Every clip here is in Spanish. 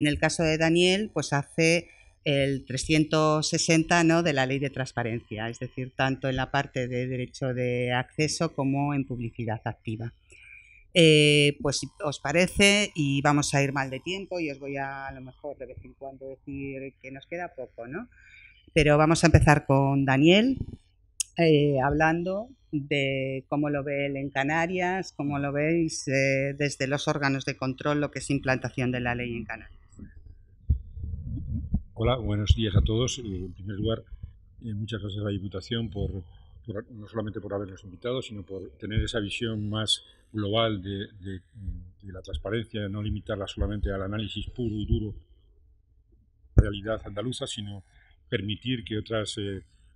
En el caso de Daniel, pues hace el 360, ¿no?, de la ley de transparencia, es decir, tanto en la parte de derecho de acceso como en publicidad activa. Pues si os parece, y vamos a ir mal de tiempo, y os voy a lo mejor de vez en cuando decir que nos queda poco, ¿no? Pero vamos a empezar con Daniel, hablando de cómo lo ve él en Canarias, cómo lo veis desde los órganos de control, lo que es implantación de la ley en Canarias. Hola, buenos días a todos. En primer lugar, muchas gracias a la Diputación no solamente por habernos invitado, sino por tener esa visión más global de la transparencia, no limitarla solamente al análisis puro y duro de la realidad andaluza, sino permitir que otras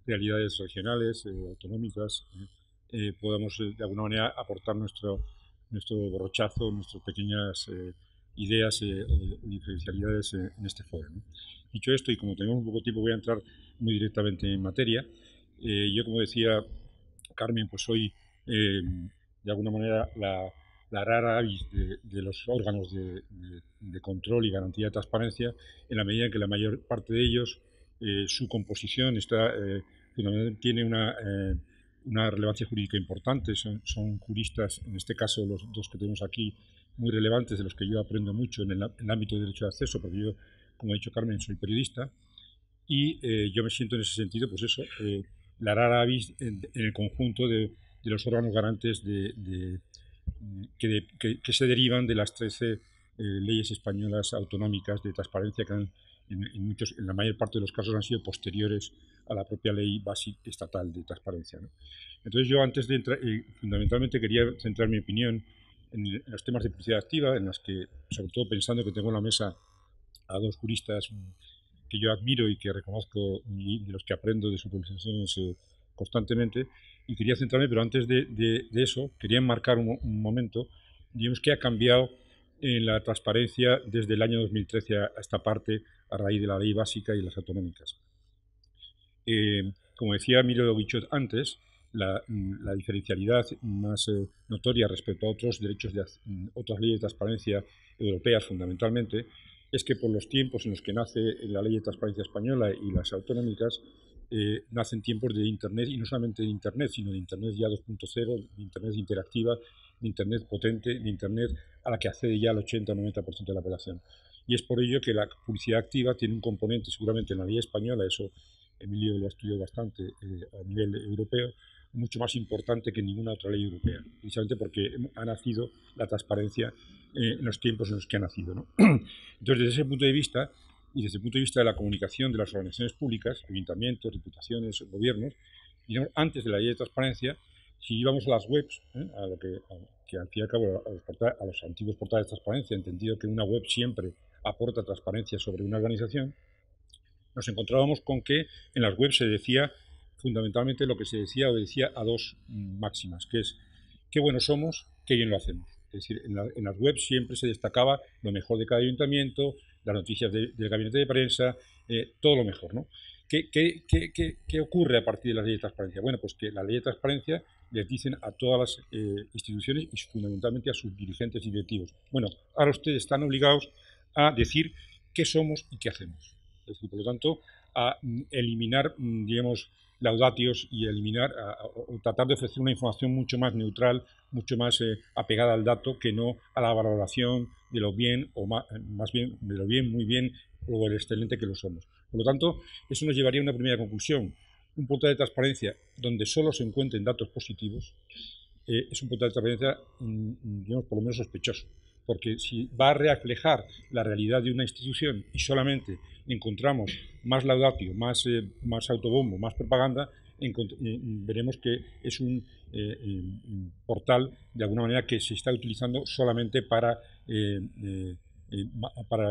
realidades regionales, autonómicas, podamos de alguna manera aportar nuestro borrochazo, nuestras pequeñas ideas o diferencialidades en este foro, ¿no? Dicho esto, y como tenemos un poco de tiempo, voy a entrar muy directamente en materia. Yo, como decía Carmen, pues soy de alguna manera la rara avis de los órganos de control y garantía de transparencia, en la medida en que la mayor parte de ellos, su composición tiene una relevancia jurídica importante. Son juristas, en este caso los dos que tenemos aquí, muy relevantes, de los que yo aprendo mucho en el ámbito de derecho de acceso, porque yo, como ha dicho Carmen, soy periodista, y yo me siento en ese sentido, pues eso, la rara avis en el conjunto de los órganos garantes que se derivan de las 13 leyes españolas autonómicas de transparencia que en la mayor parte de los casos han sido posteriores a la propia ley básica estatal de transparencia, ¿no? Entonces yo, antes de entrar, fundamentalmente quería centrar mi opinión en los temas de publicidad activa, en las que, sobre todo pensando que tengo en la mesa a dos juristas que yo admiro y que reconozco y de los que aprendo de sus publicaciones constantemente, y quería centrarme, pero antes de eso, quería enmarcar un momento, digamos, que ha cambiado en la transparencia desde el año 2013 a esta parte, a raíz de la ley básica y las autonómicas. Como decía Emilio Guichot antes, la diferencialidad más notoria respecto a otros derechos otras leyes de transparencia europeas, fundamentalmente, es que por los tiempos en los que nace la ley de transparencia española y las autonómicas, nacen tiempos de Internet, y no solamente de Internet, sino de Internet ya 2.0, de Internet interactiva, de Internet potente, de Internet a la que accede ya el 80 o 90% de la población. Y es por ello que la publicidad activa tiene un componente, seguramente en la ley española, eso Emilio lo ha estudiado bastante a nivel europeo, mucho más importante que ninguna otra ley europea, precisamente porque ha nacido la transparencia en los tiempos en los que ha nacido, ¿no? Entonces, desde ese punto de vista, y desde el punto de vista de la comunicación de las organizaciones públicas, ayuntamientos, diputaciones, gobiernos, digamos, antes de la ley de transparencia, si íbamos a las webs, que al fin y al cabo a los antiguos portales de transparencia, entendido que una web siempre aporta transparencia sobre una organización, nos encontrábamos con que en las webs se decía fundamentalmente lo que se decía, obedecía a dos máximas, que es qué buenos somos, qué bien lo hacemos. Es decir, en las webs siempre se destacaba lo mejor de cada ayuntamiento, las noticias del gabinete de prensa, todo lo mejor, ¿no? ¿Qué ocurre a partir de la ley de transparencia? Bueno, pues que la ley de transparencia les dicen a todas las instituciones y fundamentalmente a sus dirigentes y directivos, bueno, ahora ustedes están obligados a decir qué somos y qué hacemos. Es decir, por lo tanto, a eliminar, digamos, laudatios y o tratar de ofrecer una información mucho más neutral, mucho más apegada al dato, que no a la valoración de lo bien, o más bien de lo bien, muy bien, o el excelente que lo somos. Por lo tanto, eso nos llevaría a una primera conclusión. Un punto de transparencia donde solo se encuentren datos positivos es un punto de transparencia, digamos, por lo menos sospechoso. Porque si va a reflejar la realidad de una institución y solamente encontramos más laudatio, más autobombo, más propaganda, veremos que es portal, de alguna manera, que se está utilizando solamente para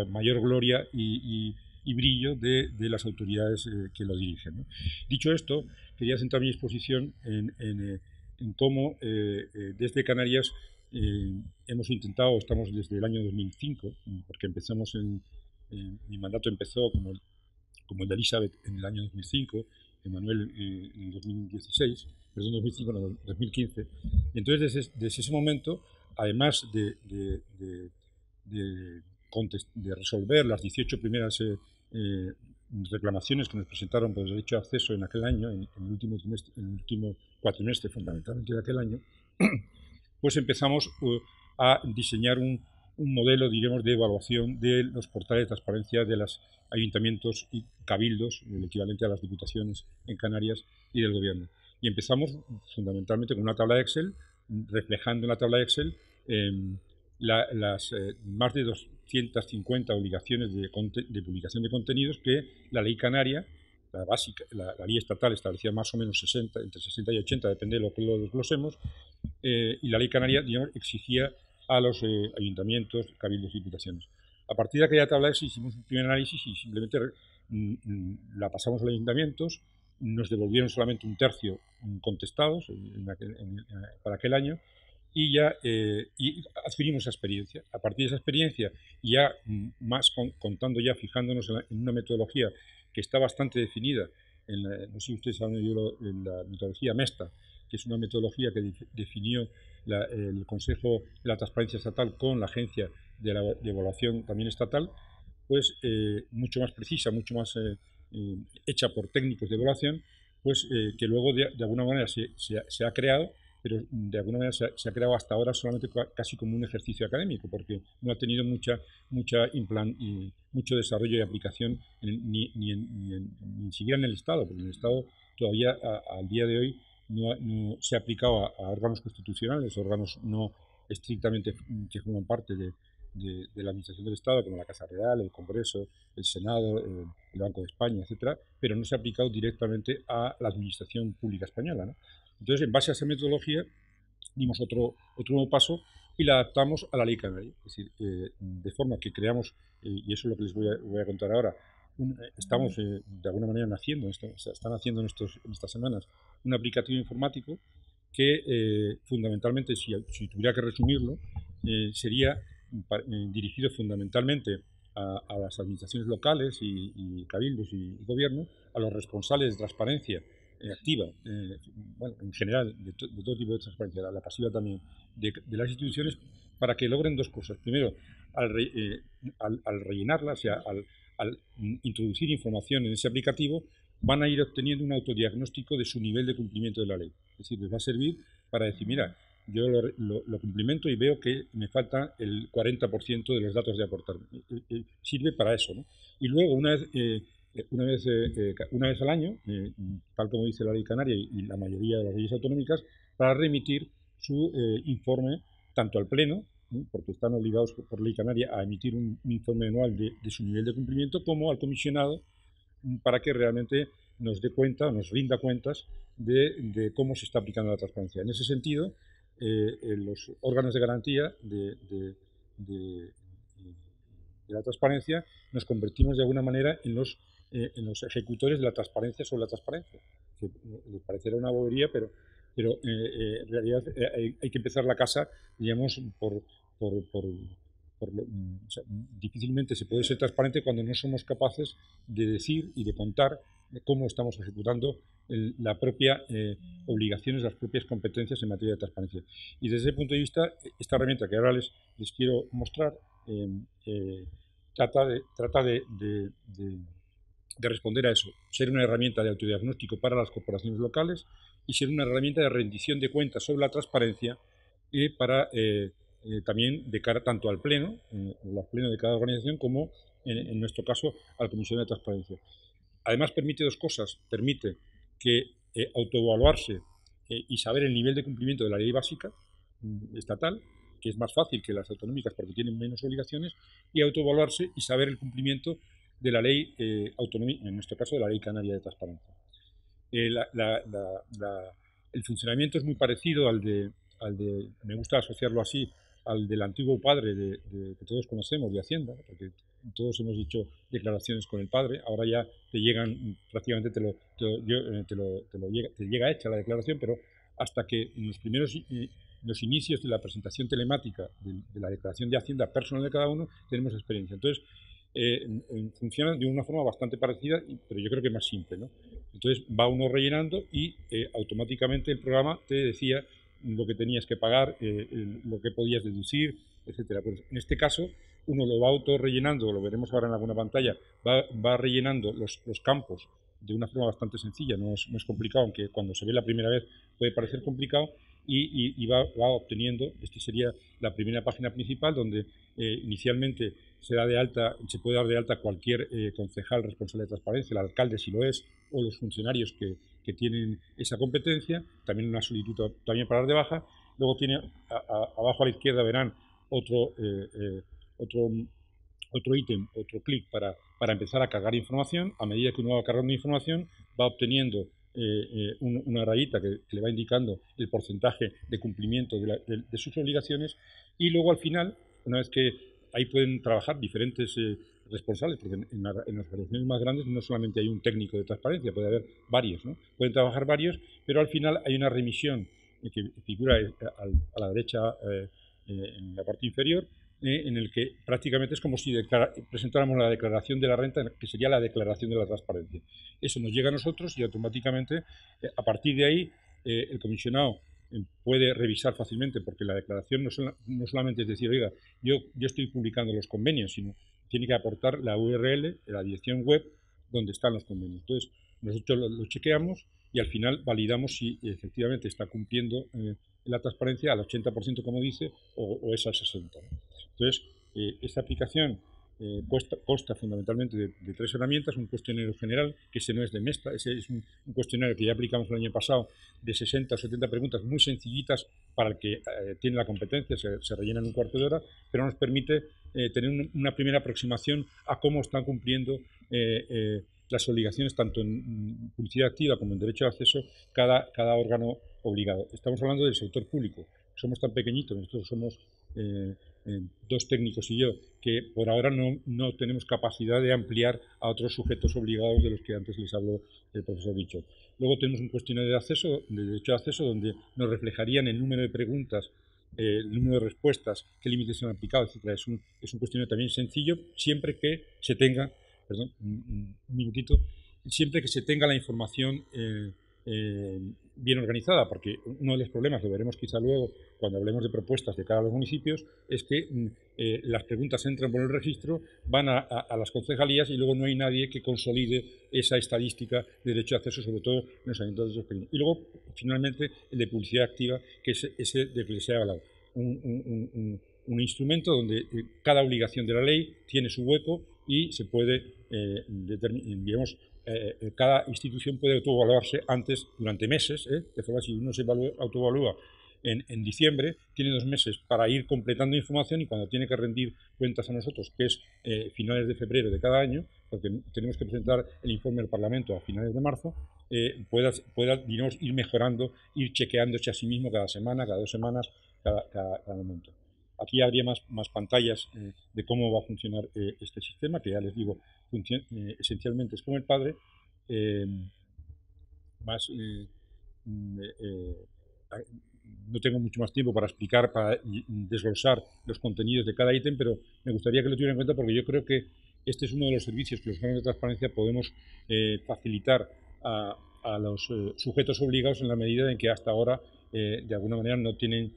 mayor gloria y brillo de las autoridades que lo dirigen, ¿no? Dicho esto, quería centrar mi exposición en cómo desde Canarias hemos intentado, estamos desde el año 2005, porque mi mandato empezó como el de Elizabeth en el año 2005, Emanuel en 2016, perdón, 2005, no, 2015. Y entonces, desde ese momento, además de de resolver las 18 primeras reclamaciones que nos presentaron por el derecho de acceso en aquel año, en el último cuatrimestre fundamentalmente de aquel año, pues empezamos a diseñar un modelo, diremos, de evaluación de los portales de transparencia de los ayuntamientos y cabildos, el equivalente a las diputaciones en Canarias, y del gobierno. Y empezamos fundamentalmente con una tabla de Excel, reflejando en la tabla de Excel las más de 250 obligaciones de publicación de contenidos que la ley canaria, la básica, la ley estatal establecía más o menos 60, entre 60 y 80, depende de lo que lo desglosemos, y la ley canaria, digamos, exigía a los ayuntamientos, cabildos y diputaciones. A partir de aquella tabla hicimos un primer análisis y simplemente la pasamos a los ayuntamientos, nos devolvieron solamente un tercio contestados para aquel año, y ya adquirimos esa experiencia. A partir de esa experiencia, ya más contando ya, fijándonos en una metodología que está bastante definida, no sé si ustedes saben, en la metodología MESTA, que es una metodología que definió el Consejo de la Transparencia Estatal con la Agencia de Evaluación también estatal, pues mucho más precisa, mucho más hecha por técnicos de evaluación, pues que luego de alguna manera se ha creado, pero de alguna manera se ha creado hasta ahora solamente casi como un ejercicio académico, porque no ha tenido mucho desarrollo y aplicación ni siquiera en el Estado, porque en el Estado todavía al día de hoy no se ha aplicado a órganos constitucionales, órganos no estrictamente que forman parte de la Administración del Estado, como la Casa Real, el Congreso, el Senado, el Banco de España, etcétera, pero no se ha aplicado directamente a la Administración Pública Española, ¿no? Entonces, en base a esa metodología, dimos otro nuevo paso y la adaptamos a la ley canaria. Es decir, de forma que creamos, y eso es lo que les voy a contar ahora, estamos de alguna manera están haciendo en estas semanas un aplicativo informático que fundamentalmente, si tuviera que resumirlo, sería dirigido fundamentalmente a las administraciones locales y cabildos y gobierno, a los responsables de transparencia activa, bueno, en general, de todo tipo de transparencia, la pasiva también, de las instituciones, para que logren dos cosas. Primero, al rellenarla, o sea, al introducir información en ese aplicativo, van a ir obteniendo un autodiagnóstico de su nivel de cumplimiento de la ley. Es decir, les va a servir para decir, mira, yo lo cumplimento y veo que me falta el 40% de los datos de aportar. Sirve para eso, ¿no? Y luego, una vez al año, tal como dice la ley canaria y la mayoría de las leyes autonómicas, para remitir su informe tanto al Pleno, porque están obligados por ley canaria a emitir un informe anual de su nivel de cumplimiento, como al comisionado, para que realmente nos dé cuenta, nos rinda cuentas de cómo se está aplicando la transparencia. En ese sentido, los órganos de garantía de la transparencia nos convertimos de alguna manera en los ejecutores de la transparencia sobre la transparencia. Que les parecerá una bobería, pero en realidad hay que empezar la casa, digamos, o sea, difícilmente se puede ser transparente cuando no somos capaces de decir y de contar cómo estamos ejecutando las propias obligaciones, las propias competencias en materia de transparencia. Y desde ese punto de vista, esta herramienta que ahora les quiero mostrar trata de responder a eso, ser una herramienta de autodiagnóstico para las corporaciones locales y ser una herramienta de rendición de cuentas sobre la transparencia y para también de cara tanto al Pleno, los plenos de cada organización, como en nuestro caso al Comisionado de Transparencia. Además permite dos cosas, permite que autoevaluarse y saber el nivel de cumplimiento de la ley básica estatal, que es más fácil que las autonómicas porque tienen menos obligaciones, y autoevaluarse y saber el cumplimiento de la ley autonómica, en nuestro caso de la ley canaria de transparencia. El funcionamiento es muy parecido al de, me gusta asociarlo así, al del antiguo padre que todos conocemos, de Hacienda, porque todos hemos hecho declaraciones con el padre, ahora ya te llegan, prácticamente te llega hecha la declaración, pero hasta que en los inicios de la presentación telemática de la declaración de Hacienda personal de cada uno, tenemos experiencia. Entonces, funciona de una forma bastante parecida, pero yo creo que más simple, ¿no? Entonces va uno rellenando y automáticamente el programa te decía lo que tenías que pagar, lo que podías deducir, etcétera. Pues en este caso uno lo va autorrellenando, lo veremos ahora en alguna pantalla, va rellenando los campos de una forma bastante sencilla, no es complicado, aunque cuando se ve la primera vez puede parecer complicado, y va obteniendo, esta sería la primera página principal, donde inicialmente se puede dar de alta cualquier concejal responsable de transparencia, el alcalde si lo es, o los funcionarios que tienen esa competencia, también una solicitud también para dar de baja. Luego tiene abajo a la izquierda verán otro, otro, otro ítem, otro clic para empezar a cargar información. A medida que uno va cargando información, va obteniendo una rayita que le va indicando el porcentaje de cumplimiento de sus obligaciones, y luego al final, una vez que ahí pueden trabajar diferentes responsables, porque en las organizaciones más grandes no solamente hay un técnico de transparencia, puede haber varios, ¿no? Pueden trabajar varios, pero al final hay una remisión que figura a la derecha en la parte inferior, en el que prácticamente es como si presentáramos la declaración de la renta, que sería la declaración de la transparencia. Eso nos llega a nosotros y automáticamente, a partir de ahí, el comisionado puede revisar fácilmente, porque la declaración no solamente es decir, oiga, yo estoy publicando los convenios, sino tiene que aportar la URL, la dirección web donde están los convenios. Entonces, nosotros lo chequeamos y al final validamos si efectivamente está cumpliendo la transparencia al 80%, como dice, o es al 60%. Entonces, esta aplicación consta fundamentalmente de tres herramientas: un cuestionario general, que ese no es de Mesta, ese es un cuestionario que ya aplicamos el año pasado, de 60 o 70 preguntas muy sencillitas para el que tiene la competencia, se rellena en un cuarto de hora, pero nos permite tener una primera aproximación a cómo están cumpliendo las obligaciones, tanto en publicidad activa como en derecho de acceso, cada órgano obligado. Estamos hablando del sector público. Somos tan pequeñitos, nosotros somos dos técnicos y yo, que por ahora no tenemos capacidad de ampliar a otros sujetos obligados de los que antes les habló el profesor Bichot. Luego tenemos un cuestionario de acceso, de derecho de acceso, donde nos reflejarían el número de preguntas, el número de respuestas, qué límites se han aplicado, etc. Es un cuestionario también sencillo, siempre que se tenga, perdón, un minutito, siempre que se tenga la información bien organizada, porque uno de los problemas, lo veremos quizá luego cuando hablemos de propuestas de cara a los municipios, es que las preguntas entran por el registro, van a las concejalías y luego no hay nadie que consolide esa estadística de derecho de acceso, sobre todo en los ayuntamientos pequeños. Y luego, finalmente, el de publicidad activa, que es ese del que les he hablado. Un instrumento donde cada obligación de la ley tiene su hueco y se puede, digamos, cada institución puede autoevaluarse antes, durante meses, de forma que si uno se autoevalúa en diciembre, tiene 2 meses para ir completando información, y cuando tiene que rendir cuentas a nosotros, que es finales de febrero de cada año, porque tenemos que presentar el informe al Parlamento a finales de marzo, pueda digamos, ir mejorando, ir chequeándose a sí mismo cada semana, cada 2 semanas, cada momento. Aquí habría más pantallas de cómo va a funcionar este sistema, que ya les digo, esencialmente es como el padre, no tengo mucho más tiempo para explicar, para desglosar los contenidos de cada ítem, pero me gustaría que lo tuvieran en cuenta, porque yo creo que este es uno de los servicios que los órganos de transparencia podemos facilitar a los sujetos obligados, en la medida en que hasta ahora de alguna manera no tienen,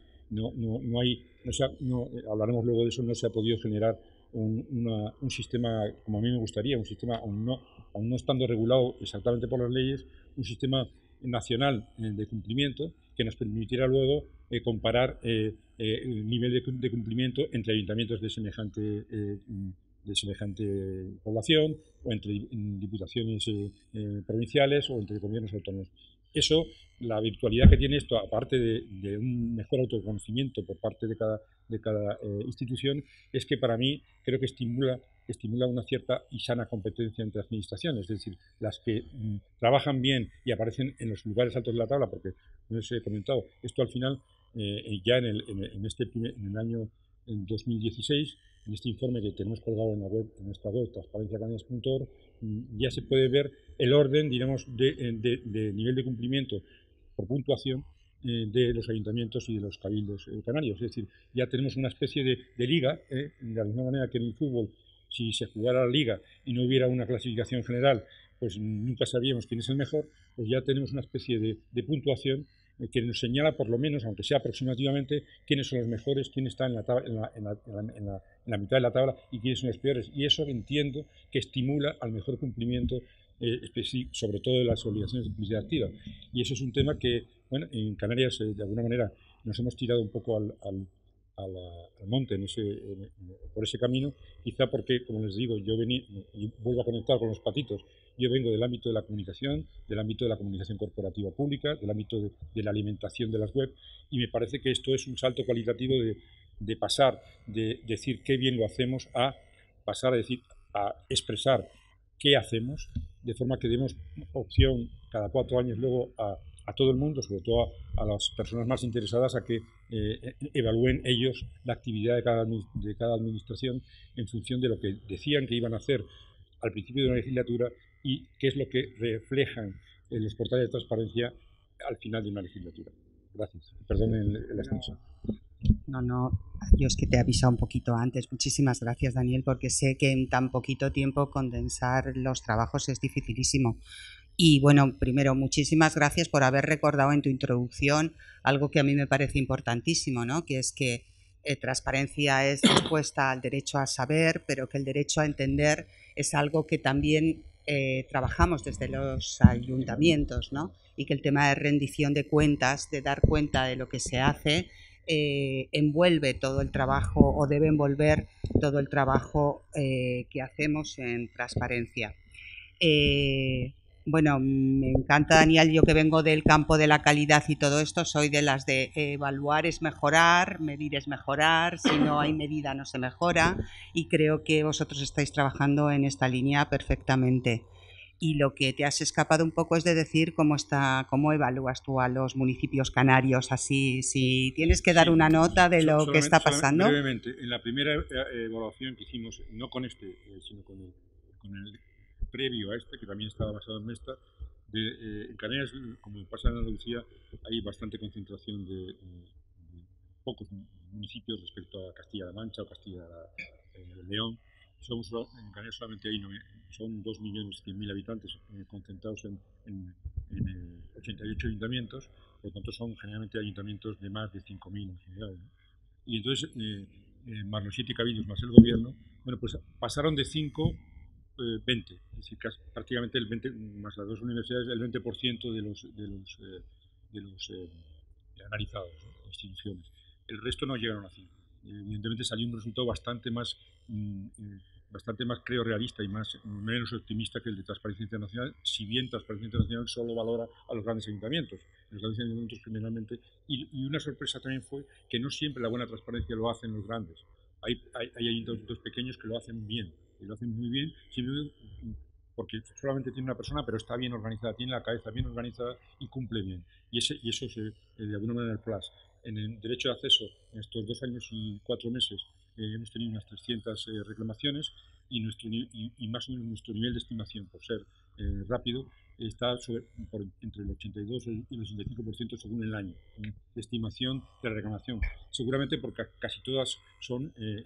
hablaremos luego de eso, no se ha podido generar un sistema como a mí me gustaría, un sistema aún no estando regulado exactamente por las leyes, un sistema nacional de cumplimiento que nos permitiera luego comparar el nivel de cumplimiento entre ayuntamientos de semejante población, o entre diputaciones provinciales, o entre gobiernos autónomos. Eso, la virtualidad que tiene esto, aparte de un mejor autoconocimiento por parte de cada institución, es que para mí creo que estimula una cierta y sana competencia entre administraciones, es decir, las que trabajan bien y aparecen en los lugares altos de la tabla, porque, no os he comentado, esto al final, ya en el año 2016, en este informe que tenemos colgado en nuestra web, transparenciacanarias.org, ya se puede ver el orden, digamos, de nivel de cumplimiento por puntuación de los ayuntamientos y de los cabildos canarios. Es decir, ya tenemos una especie de liga, de la misma manera que en el fútbol, si se jugara la liga y no hubiera una clasificación general, pues nunca sabríamos quién es el mejor. Pues ya tenemos una especie de puntuación que nos señala por lo menos, aunque sea aproximativamente, quiénes son los mejores, quién está en la mitad de la tabla y quiénes son los peores. Y eso entiendo que estimula al mejor cumplimiento, sobre todo de las obligaciones de publicidad activa. Y eso es un tema que, bueno, en Canarias, de alguna manera, nos hemos tirado un poco al monte por ese camino, quizá porque, como les digo, y vuelvo a conectar con los patitos, yo vengo del ámbito de la comunicación, del ámbito de la comunicación corporativa pública, del ámbito de la alimentación de las web, y me parece que esto es un salto cualitativo de pasar de decir qué bien lo hacemos a pasar a expresar qué hacemos, de forma que demos opción cada 4 años luego a todo el mundo, sobre todo a las personas más interesadas, a que evalúen ellos la actividad de cada administración en función de lo que decían que iban a hacer al principio de una legislatura y qué es lo que reflejan en los portales de transparencia al final de una legislatura. Gracias. Perdonen la extensión. No, yo es que te he avisado un poquito antes. Muchísimas gracias, Daniel, porque sé que en tan poquito tiempo condensar los trabajos es dificilísimo. Y bueno, primero, muchísimas gracias por haber recordado en tu introducción algo que a mí me parece importantísimo, ¿no? Que es que transparencia es respuesta al derecho a saber, pero que el derecho a entender es algo que también trabajamos desde los ayuntamientos, ¿no? Y que el tema de rendición de cuentas, de dar cuenta de lo que se hace, envuelve todo el trabajo o debe envolver todo el trabajo que hacemos en transparencia. Bueno, me encanta, Daniel, yo que vengo del campo de la calidad y todo esto, soy de las de evaluar es mejorar, medir es mejorar, si no hay medida no se mejora, y creo que vosotros estáis trabajando en esta línea perfectamente. Y lo que te has escapado un poco es de decir cómo evalúas tú a los municipios canarios, así, si tienes que dar una nota de lo que está pasando. Brevemente, en la primera evaluación que hicimos, no con sino con el previo a este, que también estaba basado en Mesta, en Canarias, como pasa en Andalucía, hay bastante concentración de pocos municipios respecto a Castilla-La Mancha o Castilla-León. En Canarias solamente son 2.100.000 habitantes concentrados en 88 ayuntamientos, por lo tanto son generalmente ayuntamientos de más de 5.000 en general, ¿no? Y entonces, más los 7 cabildos más el gobierno, bueno, pues pasaron de 5 20, es decir, prácticamente el 20, más las dos universidades, el 20% de los analizados, ¿no? Instituciones. El resto no llegaron a 5. Evidentemente salió un resultado bastante más, creo, realista y menos optimista que el de Transparencia Internacional, si bien Transparencia Internacional solo valora a los grandes ayuntamientos. Los grandes ayuntamientos generalmente, y una sorpresa también fue que no siempre la buena transparencia lo hacen los grandes. Hay ayuntamientos pequeños que lo hacen bien, y lo hacen muy bien, porque solamente tiene una persona, pero está bien organizada, tiene la cabeza bien organizada y cumple bien. Y eso es, de alguna manera, el plus. En el derecho de acceso, en estos 2 años y 4 meses, hemos tenido unas 300 reclamaciones y más o menos nuestro nivel de estimación, por ser rápido, está entre el 82 y el 85% según el año de estimación de la reclamación. Seguramente porque casi todas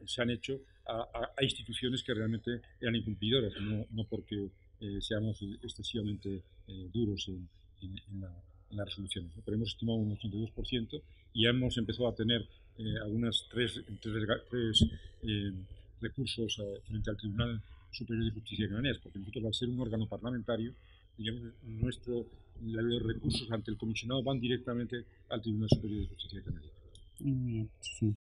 se han hecho a instituciones que realmente eran incumplidoras, no porque seamos excesivamente duros en las resoluciones, ¿no? Pero hemos estimado un 82% y ya hemos empezado a tener algunas tres recursos frente al Tribunal Superior de Justicia de Canarias, porque nosotros, al ser un órgano parlamentario, digamos, los recursos ante el comisionado van directamente al Tribunal Superior de Justicia de Canarias. Muy bien, sí.